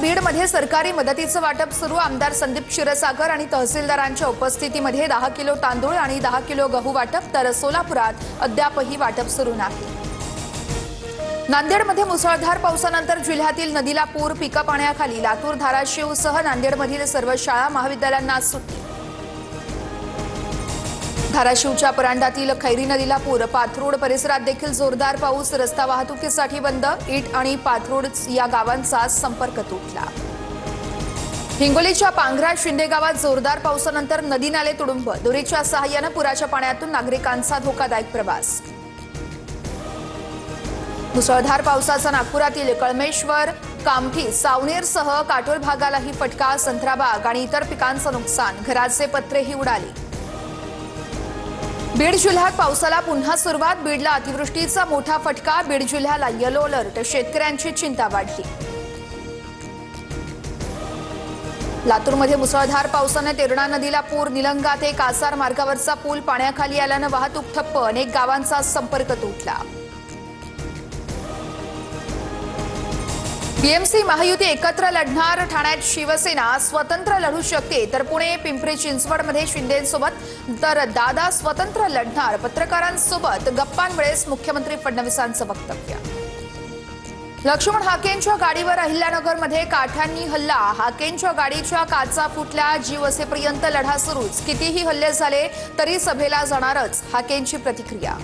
बीडमध्ये सरकारी मदतीचं वाटप सुरू। आमदार संदीप क्षीरसागर आणि तहसीलदारांच्या उपस्थितीमध्ये 10 किलो तांदूळ आणि 10 किलो गहू वाटप, तर सोलापुरात अद्यापही वाटप सुरू नाही। नांदेडमध्ये मुसळधार पावसानंतर जिल्ह्यातील नदीला पूर, पिका पाण्याखाली। लातूर, धाराशिवसह नांदेडमधील सर्व शाळा महाविद्यालयांना सुट्टी। धाराशिवच्या परांडातील खैरी नदीला पूर, पाथरोड परिसरात देखील जोरदार पाऊस। रस्ता वाहतुकीसाठी बंद, इट आणि पाथरोड या गावांचा संपर्क तुटला। हिंगोलीच्या पांघरा शिंदे गावात जोरदार पावसानंतर नदी नाले तुडुंब, दोरीच्या सहाय्याने पुराच्या पाण्यातून नागरिकांचा धोकादायक प्रवास। मुसळधार पावसाचा नागपुरातील कळमेश्वर, कामठी, सावनेरसह काटोल भागालाही फटका। संत्राबाग आणि इतर पिकांचं नुकसान, घराचे पत्रेही उडाले। बीड जिल्ह्यात पावसाला पुन्हा सुरुवात। बीडला अतिवृष्टीचा मोठा फटका, बीड जिल्ह्याला येलो अलर्ट, शेतकऱ्यांची चिंता वाढली। लातूरमध्ये मुसळधार पावसाने तेरणा नदीला पूर, निलंगा ते कासार मार्गावरचा पूल पाण्याखाली आल्याने वाहतूक ठप्प, अनेक गावांचा संपर्क तुटला। बीएमसी महायुती एकत्र लढणार, ठाण्यात शिवसेना स्वतंत्र लढू शकते, तर पुणे, पिंपरी चिंचवडमध्ये शिंदेंसोबत, तर दादा स्वतंत्र लढणार। पत्रकारांसोबत गप्पांवेळेस मुख्यमंत्री फडणवीसांचं वक्तव्य। लक्ष्मण हाकेंच्या गाडीवर अहिल्यानगरमध्ये काठ्यांनी हल्ला, हाकेंच्या गाडीच्या काचा फुटल्या, जीव असेपर्यंत लढा सुरूच, कितीही हल्ले झाले तरी सभेला जाणारच, हाकेंची प्रतिक्रिया।